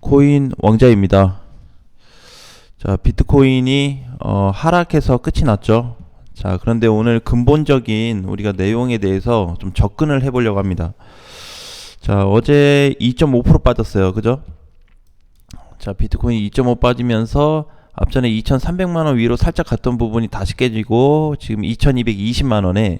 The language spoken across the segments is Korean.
코인 왕자입니다. 자, 비트코인이 하락해서 끝이 났죠. 자, 그런데 오늘 근본적인 우리가 내용에 대해서 좀 접근을 해보려고 합니다. 자, 어제 2.5% 빠졌어요. 그죠? 자, 비트코인 2.5 빠지면서 앞전에 2,300만원 위로 살짝 갔던 부분이 다시 깨지고 지금 2,220만원에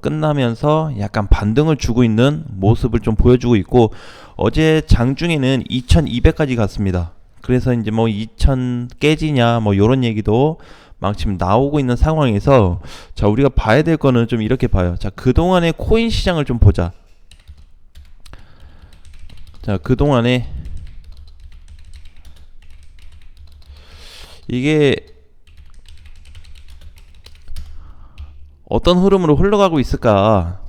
끝나면서 약간 반등을 주고 있는 모습을 좀 보여주고 있고, 어제 장중에는 2,200까지 갔습니다. 그래서 이제 뭐 2,000 깨지냐 뭐 요런 얘기도 막 지금 나오고 있는 상황에서, 자, 우리가 봐야 될 거는 좀 이렇게 봐요. 자, 그동안의 코인 시장을 좀 보자. 자, 그동안에 이게 어떤 흐름으로 흘러가고 있을까?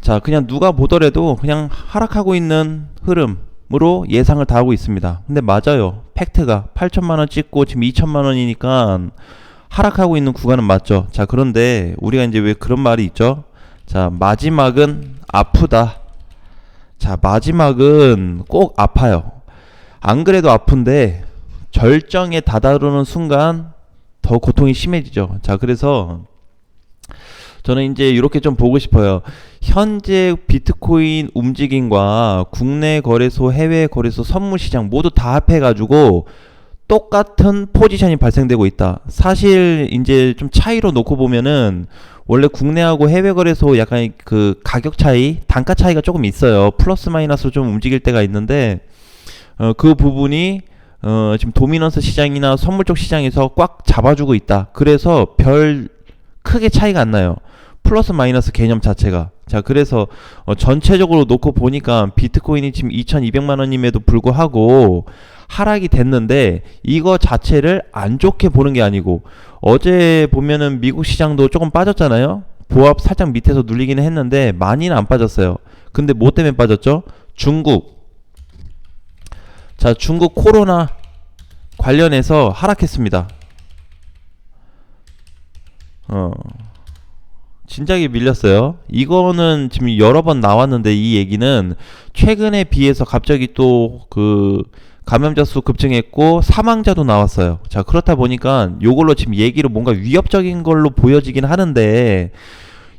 자, 그냥 누가 보더라도 그냥 하락하고 있는 흐름으로 예상을 다 하고 있습니다. 근데 맞아요. 팩트가 8천만원 찍고 지금 2천만원이니까 하락하고 있는 구간은 맞죠. 자, 그런데 우리가 이제 왜 그런 말이 있죠? 자, 마지막은 아프다. 자, 마지막은 꼭 아파요. 안 그래도 아픈데 절정에 다다르는 순간 더 고통이 심해지죠. 자, 그래서 저는 이제 이렇게 좀 보고 싶어요. 현재 비트코인 움직임과 국내 거래소, 해외 거래소, 선물 시장 모두 다 합해가지고 똑같은 포지션이 발생되고 있다. 사실 이제 좀 차이로 놓고 보면은 원래 국내하고 해외 거래소 약간 그 가격 차이, 단가 차이가 조금 있어요. 플러스 마이너스로 좀 움직일 때가 있는데 그 부분이 지금 도미넌스 시장이나 선물 쪽 시장에서 꽉 잡아주고 있다. 그래서 별 크게 차이가 안 나요. 플러스 마이너스 개념 자체가. 자, 그래서 전체적으로 놓고 보니까 비트코인이 지금 2,200만원임에도 불구하고 하락이 됐는데, 이거 자체를 안 좋게 보는 게 아니고, 어제 보면은 미국 시장도 조금 빠졌잖아요. 보합 살짝 밑에서 눌리기는 했는데 많이는 안 빠졌어요. 근데 뭐 때문에 빠졌죠? 중국. 자, 중국 코로나 관련해서 하락했습니다. 진작에 밀렸어요. 이거는 지금 여러 번 나왔는데, 이 얘기는 최근에 비해서 갑자기 또 그 감염자 수 급증했고 사망자도 나왔어요. 자, 그렇다 보니까 요걸로 지금 얘기로 뭔가 위협적인 걸로 보여지긴 하는데,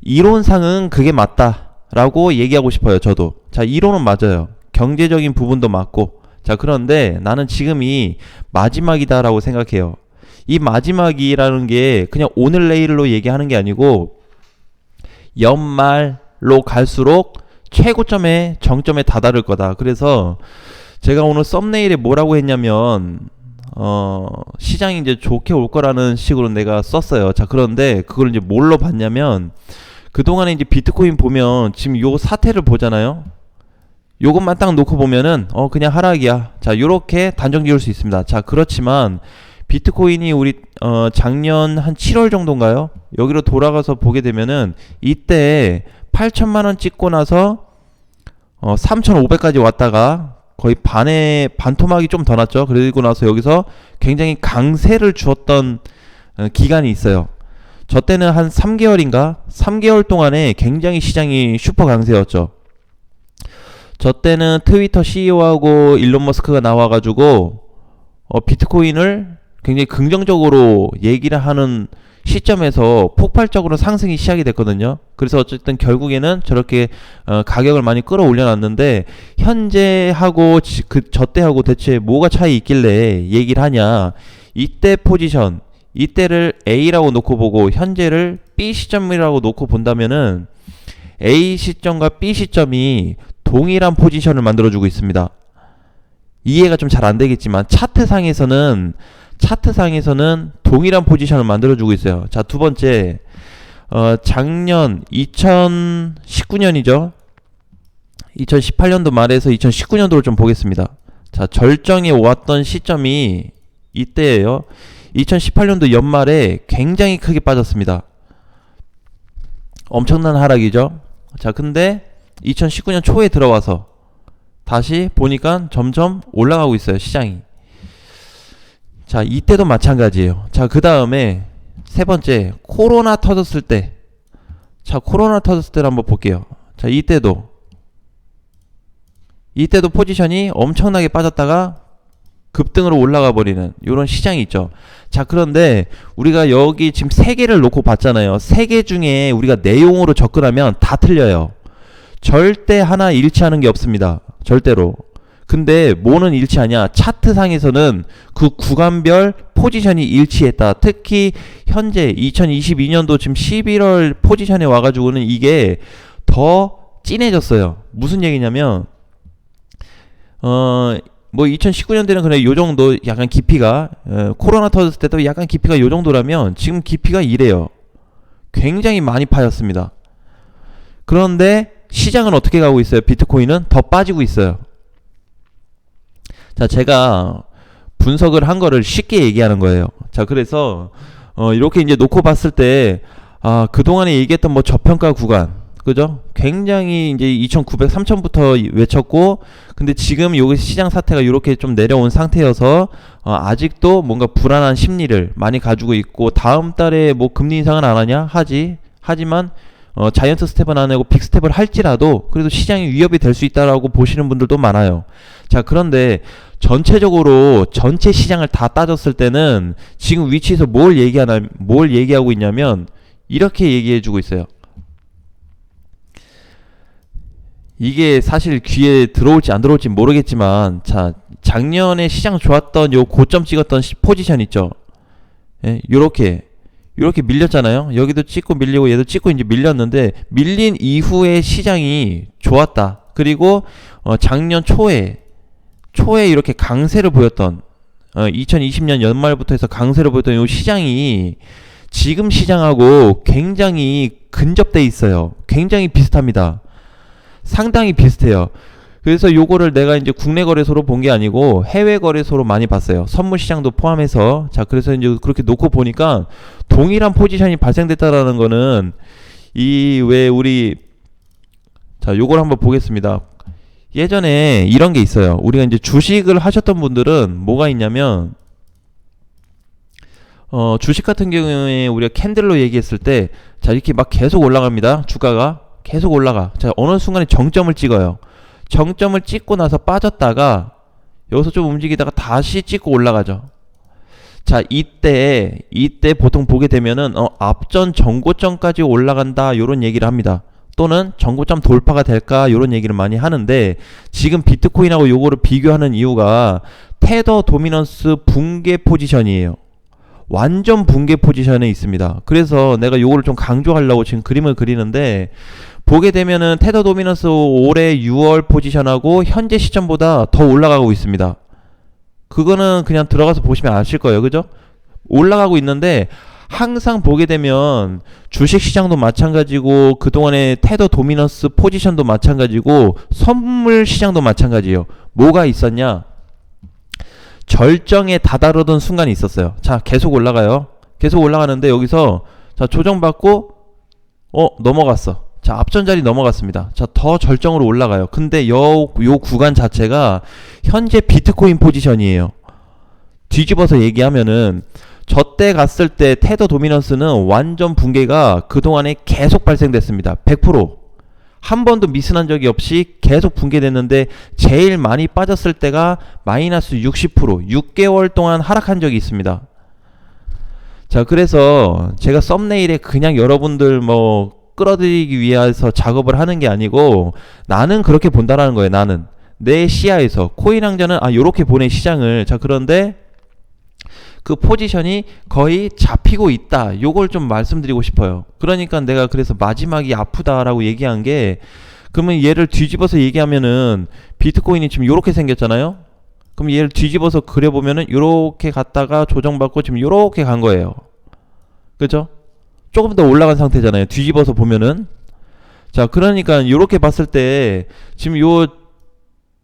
이론상은 그게 맞다라고 얘기하고 싶어요. 저도. 자, 이론은 맞아요. 경제적인 부분도 맞고. 자, 그런데 나는 지금이 마지막이다라고 생각해요. 이 마지막이라는 게 그냥 오늘 내일로 얘기하는 게 아니고, 연말로 갈수록 최고점에 정점에 다다를 거다. 그래서 제가 오늘 썸네일에 뭐라고 했냐면 시장이 이제 좋게 올 거라는 식으로 내가 썼어요. 자, 그런데 그걸 이제 뭘로 봤냐면, 그동안에 이제 비트코인 보면 지금 요 사태를 보잖아요. 요것만 딱 놓고 보면은 그냥 하락이야. 자, 요렇게 단정 지을 수 있습니다. 자, 그렇지만 비트코인이 우리 작년 한 7월 정도인가요? 여기로 돌아가서 보게 되면은 이때 8천만원 찍고 나서 3,500까지 왔다가 거의 반토막이 좀 더 났죠. 그리고 나서 여기서 굉장히 강세를 주었던 기간이 있어요. 저 때는 한 3개월인가? 3개월 동안에 굉장히 시장이 슈퍼 강세였죠. 저 때는 트위터 CEO하고 일론 머스크가 나와가지고 비트코인을 굉장히 긍정적으로 얘기를 하는 시점에서 폭발적으로 상승이 시작이 됐거든요. 그래서 어쨌든 결국에는 저렇게 가격을 많이 끌어올려 놨는데, 현재하고 저때하고 대체 뭐가 차이 있길래 얘기를 하냐. 이때 포지션, 이때를 A라고 놓고 보고 현재를 B 시점이라고 놓고 본다면은 A 시점과 B 시점이 동일한 포지션을 만들어주고 있습니다. 이해가 좀 잘 안 되겠지만 차트상에서는 동일한 포지션을 만들어주고 있어요. 자, 두 번째, 작년 2019년이죠. 2018년도 말에서 2019년도를 좀 보겠습니다. 자, 절정에 왔던 시점이 이때예요. 2018년도 연말에 굉장히 크게 빠졌습니다. 엄청난 하락이죠. 자, 근데 2019년 초에 들어와서 다시 보니까 점점 올라가고 있어요, 시장이. 자, 이때도 마찬가지예요. 자, 그 다음에 세 번째, 코로나 터졌을 때. 자, 코로나 터졌을 때를 한번 볼게요. 자, 이때도 포지션이 엄청나게 빠졌다가 급등으로 올라가 버리는 이런 시장이 있죠. 자, 그런데 우리가 여기 지금 세 개를 놓고 봤잖아요. 세 개 중에 우리가 내용으로 접근하면 다 틀려요. 절대 하나 일치하는 게 없습니다. 절대로. 근데 뭐는 일치하냐? 차트상에서는 그 구간별 포지션이 일치했다. 특히 현재 2022년도 지금 11월 포지션에 와가지고는 이게 더 진해졌어요. 무슨 얘기냐면 뭐 2019년대는 그래 요 정도 약간 깊이가 코로나 터졌을 때도 약간 깊이가 요 정도라면 지금 깊이가 이래요. 굉장히 많이 파였습니다. 그런데 시장은 어떻게 가고 있어요? 비트코인은 더 빠지고 있어요. 자, 제가 분석을 한 거를 쉽게 얘기하는 거예요. 자, 그래서 이렇게 이제 놓고 봤을 때 그동안에 얘기했던 뭐 저평가 구간, 그죠? 굉장히 이제 2,900, 3,000부터 외쳤고, 근데 지금 여기 시장 사태가 이렇게 좀 내려온 상태여서 아직도 뭔가 불안한 심리를 많이 가지고 있고, 다음 달에 뭐 금리 인상은 안 하냐? 하지만 자이언트 스텝은 안 하고 빅 스텝을 할지라도 그래도 시장이 위협이 될 수 있다라고 보시는 분들도 많아요. 자, 그런데 전체적으로 전체 시장을 다 따졌을 때는 지금 위치에서 뭘 얘기하고 있냐면 이렇게 얘기해주고 있어요. 이게 사실 귀에 들어올지 안 들어올지 모르겠지만, 자, 작년에 시장 좋았던 요 고점 찍었던 포지션 있죠. 예, 요렇게 밀렸잖아요. 여기도 찍고 밀리고 얘도 찍고 이제 밀렸는데, 밀린 이후에 시장이 좋았다. 그리고 작년 초에 이렇게 강세를 보였던 2020년 연말부터 해서 강세를 보였던 요 시장이 지금 시장하고 굉장히 근접돼 있어요. 굉장히 비슷합니다. 상당히 비슷해요. 그래서 요거를 내가 이제 국내 거래소로 본 게 아니고 해외 거래소로 많이 봤어요. 선물 시장도 포함해서. 자, 그래서 이제 그렇게 놓고 보니까 동일한 포지션이 발생됐다라는 거는 자, 요걸 한번 보겠습니다. 예전에 이런 게 있어요. 우리가 이제 주식을 하셨던 분들은 뭐가 있냐면 주식 같은 경우에 우리가 캔들로 얘기했을 때, 자, 이렇게 막 계속 올라갑니다. 주가가 계속 올라가. 자, 어느 순간에 정점을 찍어요. 정점을 찍고 나서 빠졌다가 여기서 좀 움직이다가 다시 찍고 올라가죠. 자, 이때 보통 보게 되면은 앞전 정고점까지 올라간다 요런 얘기를 합니다. 또는 정고점 돌파가 될까 요런 얘기를 많이 하는데, 지금 비트코인하고 요거를 비교하는 이유가 테더 도미넌스 붕괴 포지션이에요. 완전 붕괴 포지션에 있습니다. 그래서 내가 요거를 좀 강조하려고 지금 그림을 그리는데, 보게 되면은 테더 도미넌스 올해 6월 포지션하고 현재 시점보다 더 올라가고 있습니다. 그거는 그냥 들어가서 보시면 아실 거예요. 그죠? 올라가고 있는데, 항상 보게 되면 주식시장도 마찬가지고 그동안의 테더 도미넌스 포지션도 마찬가지고 선물 시장도 마찬가지예요. 뭐가 있었냐? 절정에 다다르던 순간이 있었어요. 자, 계속 올라가요. 계속 올라가는데 여기서 자, 조정받고 넘어갔어. 자, 앞전 자리 넘어갔습니다. 자, 더 절정으로 올라가요. 근데 요 구간 자체가 현재 비트코인 포지션이에요. 뒤집어서 얘기하면은 저때 갔을 때 테더 도미넌스는 완전 붕괴가 그동안에 계속 발생됐습니다. 100%. 한 번도 미스난 적이 없이 계속 붕괴됐는데, 제일 많이 빠졌을 때가 마이너스 60%, 6개월 동안 하락한 적이 있습니다. 자, 그래서 제가 썸네일에 그냥 여러분들 뭐 끌어들이기 위해서 작업을 하는 게 아니고, 나는 그렇게 본다라는 거예요. 나는 내 시야에서 코인왕자는 요렇게 보내 시장을. 자, 그런데 그 포지션이 거의 잡히고 있다. 요걸 좀 말씀드리고 싶어요. 그러니까 내가 그래서 마지막이 아프다라고 얘기한 게, 그러면 얘를 뒤집어서 얘기하면은 비트코인이 지금 요렇게 생겼잖아요. 그럼 얘를 뒤집어서 그려보면은 요렇게 갔다가 조정받고 지금 요렇게 간 거예요. 그죠? 조금 더 올라간 상태잖아요. 뒤집어서 보면은. 자, 그러니까 요렇게 봤을 때 지금 요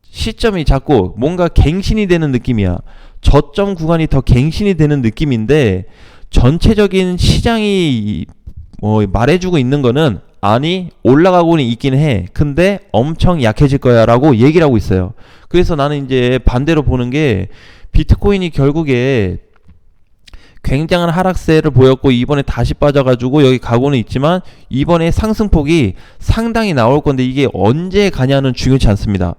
시점이 자꾸 뭔가 갱신이 되는 느낌이야. 저점 구간이 더 갱신이 되는 느낌인데, 전체적인 시장이 말해주고 있는 거는 아니 올라가고는 있긴 해. 근데 엄청 약해질 거야 라고 얘기를 하고 있어요. 그래서 나는 이제 반대로 보는 게, 비트코인이 결국에 굉장한 하락세를 보였고 이번에 다시 빠져가지고 여기 가고는 있지만, 이번에 상승폭이 상당히 나올 건데 이게 언제 가냐는 중요치 않습니다.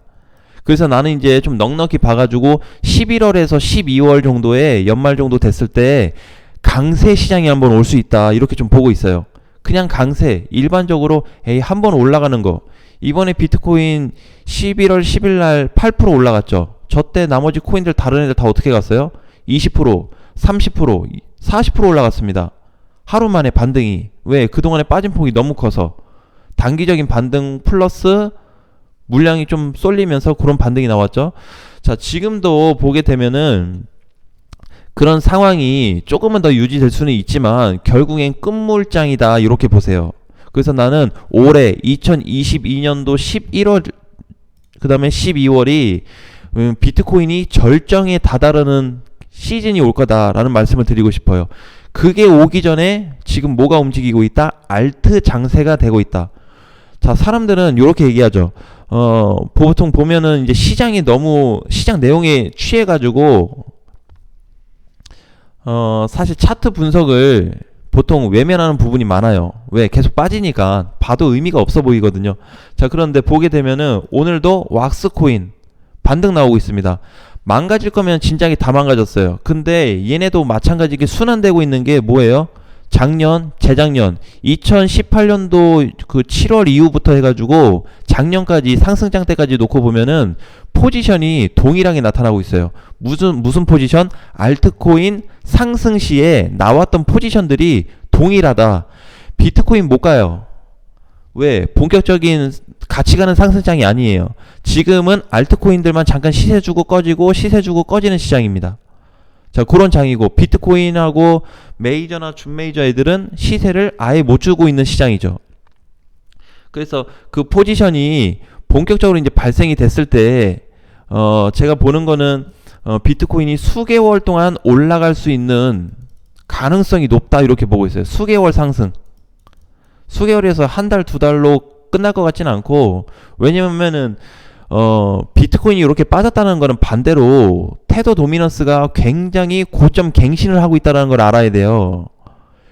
그래서 나는 이제 좀 넉넉히 봐가지고 11월에서 12월 정도에 연말 정도 됐을 때 강세 시장이 한번 올 수 있다 이렇게 좀 보고 있어요. 그냥 강세 일반적으로 한번 올라가는 거. 이번에 비트코인 11월 10일 날 8% 올라갔죠. 저 때 나머지 코인들 다른 애들 다 어떻게 갔어요? 20%, 30%, 40% 올라갔습니다. 하루 만에 반등이. 왜? 그동안에 빠진 폭이 너무 커서. 단기적인 반등 플러스 물량이 좀 쏠리면서 그런 반등이 나왔죠. 자, 지금도 보게 되면은 그런 상황이 조금은 더 유지될 수는 있지만 결국엔 끝물장이다 이렇게 보세요. 그래서 나는 올해 2022년도 11월 그 다음에 12월이 비트코인이 절정에 다다르는 시즌이 올 거다라는 말씀을 드리고 싶어요. 그게 오기 전에 지금 뭐가 움직이고 있다? 알트 장세가 되고 있다. 자, 사람들은 이렇게 얘기하죠. 보통 보면은 이제 시장이 너무 시장 내용에 취해가지고 사실 차트 분석을 보통 외면하는 부분이 많아요. 왜? 계속 빠지니까 봐도 의미가 없어 보이거든요. 자, 그런데 보게 되면은 오늘도 왁스코인 반등 나오고 있습니다. 망가질 거면 진작에 다 망가졌어요. 근데 얘네도 마찬가지게 순환되고 있는 게 뭐예요? 작년, 재작년 2018년도 그 7월 이후부터 해가지고 작년까지 상승장 때까지 놓고 보면은 포지션이 동일하게 나타나고 있어요. 무슨 포지션? 알트코인 상승 시에 나왔던 포지션들이 동일하다. 비트코인 못 가요. 왜? 본격적인 같이 가는 상승장이 아니에요. 지금은 알트코인들만 잠깐 시세 주고 꺼지고 시세 주고 꺼지는 시장입니다. 자, 그런 장이고 비트코인하고 메이저나 준메이저 애들은 시세를 아예 못 주고 있는 시장이죠. 그래서 그 포지션이 본격적으로 이제 발생이 됐을 때 제가 보는 거는 비트코인이 수개월 동안 올라갈 수 있는 가능성이 높다 이렇게 보고 있어요. 수개월 상승. 수개월에서 한 달, 두 달로 끝날 것 같지는 않고, 왜냐면은 비트코인이 이렇게 빠졌다는 거는 반대로 테더 도미넌스가 굉장히 고점 갱신을 하고 있다는 걸 알아야 돼요.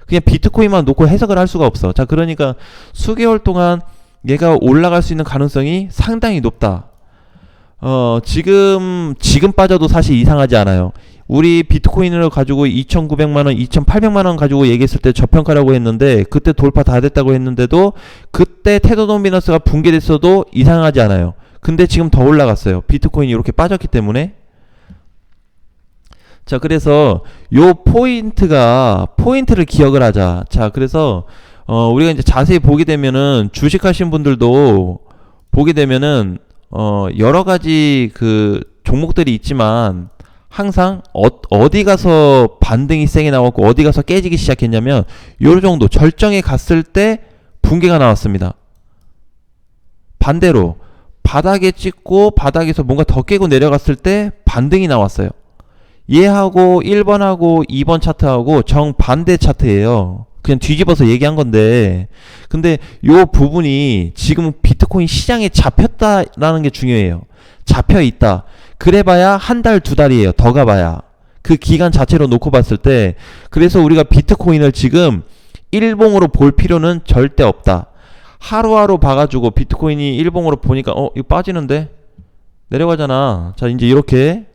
그냥 비트코인만 놓고 해석을 할 수가 없어. 자, 그러니까 수개월 동안 얘가 올라갈 수 있는 가능성이 상당히 높다. 지금 빠져도 사실 이상하지 않아요. 우리 비트코인을 가지고 2,900만원, 2,800만원 가지고 얘기했을 때 저평가라고 했는데 그때 돌파 다 됐다고 했는데도 그때 테더 도미넌스가 붕괴됐어도 이상하지 않아요. 근데 지금 더 올라갔어요. 비트코인이 이렇게 빠졌기 때문에. 자, 그래서 요 포인트를 기억을 하자. 자, 그래서 우리가 이제 자세히 보게 되면은 주식하신 분들도 보게 되면은 여러 가지 그 종목들이 있지만 항상 어디 가서 반등이 세게 나왔고 어디 가서 깨지기 시작했냐면 요 정도 절정에 갔을 때 붕괴가 나왔습니다. 반대로 바닥에 찍고 바닥에서 뭔가 더 깨고 내려갔을 때 반등이 나왔어요. 얘하고 1번하고 2번 차트하고 정반대 차트예요. 그냥 뒤집어서 얘기한 건데, 근데 요 부분이 지금 비트코인 시장에 잡혔다라는 게 중요해요. 잡혀있다. 그래봐야 한 달, 두 달이에요. 더 가봐야. 그 기간 자체로 놓고 봤을 때, 그래서 우리가 비트코인을 지금 일봉으로 볼 필요는 절대 없다. 하루하루 봐가지고 비트코인이 일봉으로 보니까 이거 빠지는데? 내려가잖아. 자, 이제 이렇게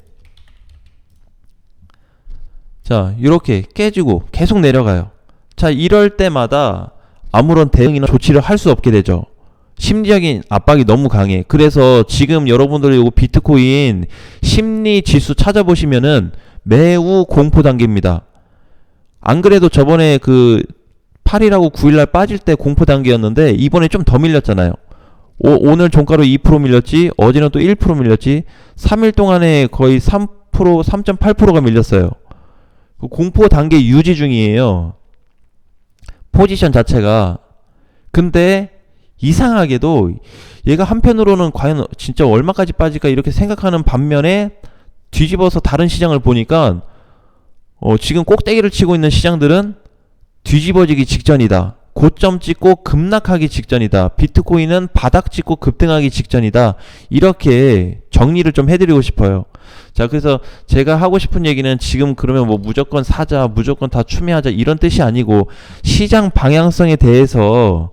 깨지고 계속 내려가요. 자, 이럴 때마다 아무런 대응이나 조치를 할 수 없게 되죠. 심리적인 압박이 너무 강해. 그래서 지금 여러분들이 이거 비트코인 심리 지수 찾아보시면은 매우 공포 단계입니다. 안 그래도 저번에 그 8일하고 9일날 빠질 때 공포 단계였는데 이번에 좀 더 밀렸잖아요. 오늘 종가로 2% 밀렸지, 어제는 또 1% 밀렸지, 3일 동안에 거의 3%, 3.8%가 밀렸어요. 공포 단계 유지 중이에요. 포지션 자체가. 근데 이상하게도 얘가 한편으로는 과연 진짜 얼마까지 빠질까 이렇게 생각하는 반면에 뒤집어서 다른 시장을 보니까 지금 꼭대기를 치고 있는 시장들은 뒤집어지기 직전이다. 고점 찍고 급락하기 직전이다. 비트코인은 바닥 찍고 급등하기 직전이다. 이렇게 정리를 좀 해드리고 싶어요. 자, 그래서 제가 하고 싶은 얘기는 지금 그러면 뭐 무조건 사자, 무조건 다 추매하자 이런 뜻이 아니고 시장 방향성에 대해서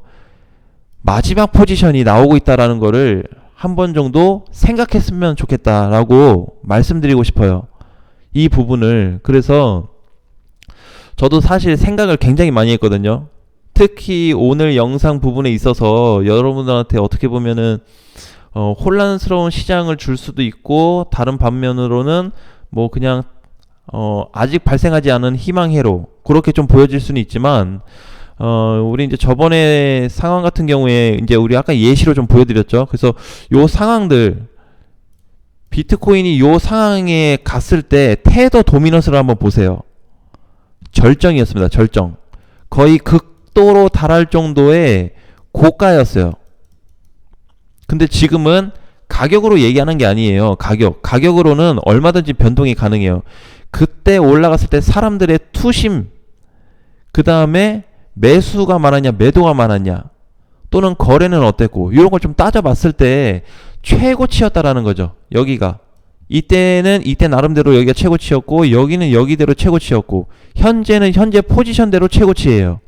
마지막 포지션이 나오고 있다라는 거를 한 번 정도 생각했으면 좋겠다라고 말씀드리고 싶어요. 이 부분을. 그래서 저도 사실 생각을 굉장히 많이 했거든요. 특히 오늘 영상 부분에 있어서 여러분들한테 어떻게 보면은 혼란스러운 시장을 줄 수도 있고, 다른 반면으로는 뭐 그냥 아직 발생하지 않은 희망회로 그렇게 좀 보여질 수는 있지만, 우리 이제 저번에 상황 같은 경우에 이제 우리 아까 예시로 좀 보여드렸죠. 그래서 요 상황들, 비트코인이 요 상황에 갔을 때 테더 도미넌스를 한번 보세요. 절정이었습니다. 절정. 거의 극도로 달할 정도의 고가였어요. 근데 지금은 가격으로 얘기하는 게 아니에요. 가격으로는 얼마든지 변동이 가능해요. 그때 올라갔을 때 사람들의 투심, 그 다음에 매수가 많았냐 매도가 많았냐, 또는 거래는 어땠고, 이런 걸 좀 따져봤을 때 최고치였다라는 거죠. 여기가 이때는 이때 나름대로 여기가 최고치였고, 여기는 여기대로 최고치였고, 현재는 현재 포지션대로 최고치예요.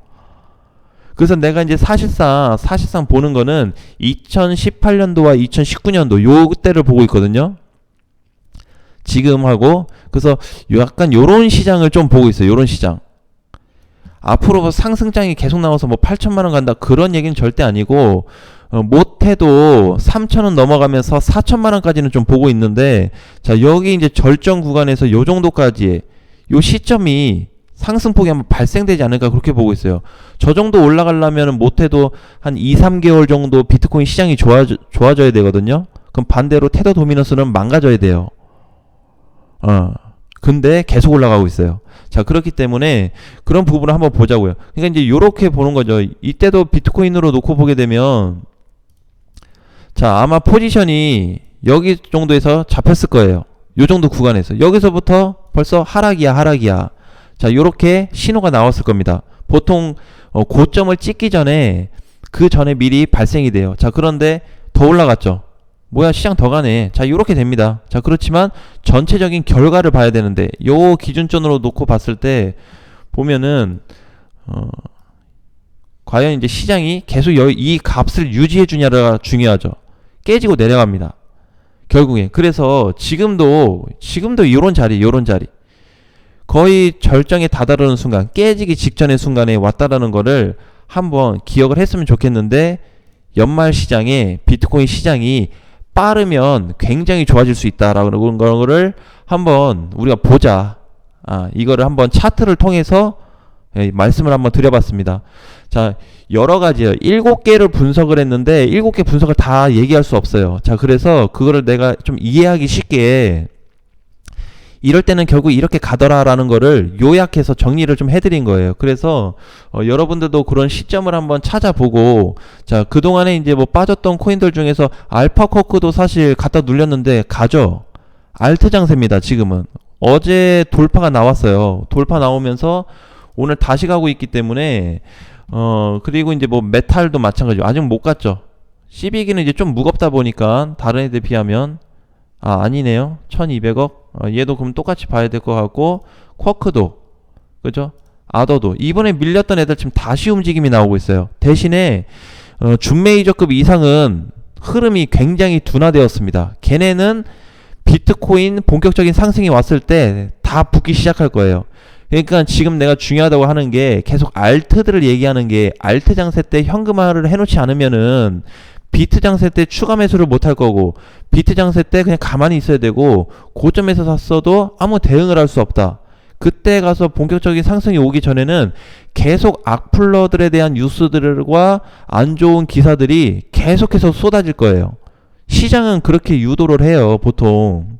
그래서 내가 이제 사실상 보는 거는 2018년도와 2019년도 요때를 보고 있거든요. 지금하고. 그래서 약간 요런 시장을 좀 보고 있어요. 요런 시장. 앞으로 상승장이 계속 나와서 뭐 8천만원 간다 그런 얘기는 절대 아니고, 못해도 3천원 넘어가면서 4천만원까지는 좀 보고 있는데, 자, 여기 이제 절정 구간에서 요 정도까지의 요 시점이 상승폭이 한번 발생되지 않을까 그렇게 보고 있어요. 저 정도 올라가려면 못해도 한 2-3개월 정도 비트코인 시장이 좋아져야 되거든요. 그럼 반대로 테더 도미넌스는 망가져야 돼요. 근데 계속 올라가고 있어요. 자, 그렇기 때문에 그런 부분을 한번 보자고요. 그러니까 이제 요렇게 보는 거죠. 이때도 비트코인으로 놓고 보게 되면, 자, 아마 포지션이 여기 정도에서 잡혔을 거예요. 요 정도 구간에서. 여기서부터 벌써 하락이야. 자, 요렇게 신호가 나왔을 겁니다. 보통 고점을 찍기 전에, 그 전에 미리 발생이 돼요. 자, 그런데 더 올라갔죠. 뭐야, 시장 더 가네. 자, 요렇게 됩니다. 자, 그렇지만 전체적인 결과를 봐야 되는데, 요 기준점으로 놓고 봤을 때 보면은 과연 이제 시장이 계속 이 값을 유지해 주냐가 중요하죠. 깨지고 내려갑니다. 결국에. 그래서 지금도 요런 자리 거의 절정에 다다르는 순간, 깨지기 직전의 순간에 왔다라는 거를 한번 기억을 했으면 좋겠는데, 연말 시장에 비트코인 시장이 빠르면 굉장히 좋아질 수 있다라는 거를 한번 우리가 보자. 이거를 한번 차트를 통해서 말씀을 한번 드려봤습니다. 자, 여러 가지요. 7개를 분석을 했는데 7개 분석을 다 얘기할 수 없어요. 자, 그래서 그거를 내가 좀 이해하기 쉽게, 이럴 때는 결국 이렇게 가더라라는 거를 요약해서 정리를 좀 해드린 거예요. 그래서 여러분들도 그런 시점을 한번 찾아보고, 자, 그동안에 이제 뭐 빠졌던 코인들 중에서 알파코크도 사실 갖다 눌렸는데 가죠. 알트 장세입니다. 지금은. 어제 돌파가 나왔어요. 돌파 나오면서 오늘 다시 가고 있기 때문에, 그리고 이제 뭐 메탈도 마찬가지로 아직 못 갔죠. CB기는 이제 좀 무겁다 보니까 다른 애들 비하면, 아니네요. 1200억. 얘도 그럼 똑같이 봐야 될 것 같고, 쿼크도, 그죠? 아더도. 이번에 밀렸던 애들 지금 다시 움직임이 나오고 있어요. 대신에 준메이저급 이상은 흐름이 굉장히 둔화되었습니다. 걔네는 비트코인 본격적인 상승이 왔을 때 다 붙기 시작할 거예요. 그러니까 지금 내가 중요하다고 하는 게, 계속 알트들을 얘기하는 게, 알트 장세 때 현금화를 해놓지 않으면은 비트 장세 때 추가 매수를 못 할 거고, 비트 장세 때 그냥 가만히 있어야 되고, 고점에서 샀어도 아무 대응을 할 수 없다. 그때 가서 본격적인 상승이 오기 전에는 계속 악플러들에 대한 뉴스들과 안 좋은 기사들이 계속해서 쏟아질 거예요. 시장은 그렇게 유도를 해요, 보통.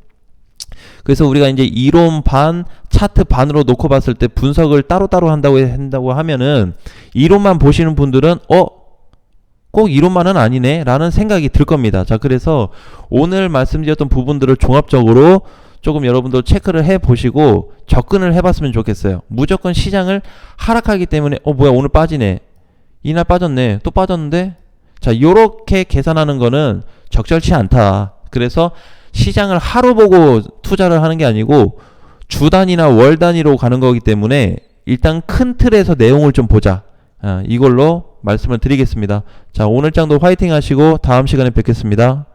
그래서 우리가 이제 이론 반, 차트 반으로 놓고 봤을 때 분석을 따로따로 한다고 하면은, 이론만 보시는 분들은 꼭 이론만은 아니네 라는 생각이 들 겁니다. 자, 그래서 오늘 말씀드렸던 부분들을 종합적으로 조금 여러분도 체크를 해 보시고 접근을 해 봤으면 좋겠어요. 무조건 시장을 하락하기 때문에 뭐야 오늘 빠지네, 이날 빠졌네, 또 빠졌는데, 자, 요렇게 계산하는 거는 적절치 않다. 그래서 시장을 하루 보고 투자를 하는 게 아니고 주 단위나 월 단위로 가는 거기 때문에, 일단 큰 틀에서 내용을 좀 보자. 이걸로 말씀을 드리겠습니다. 자, 오늘 장도 화이팅 하시고 다음 시간에 뵙겠습니다.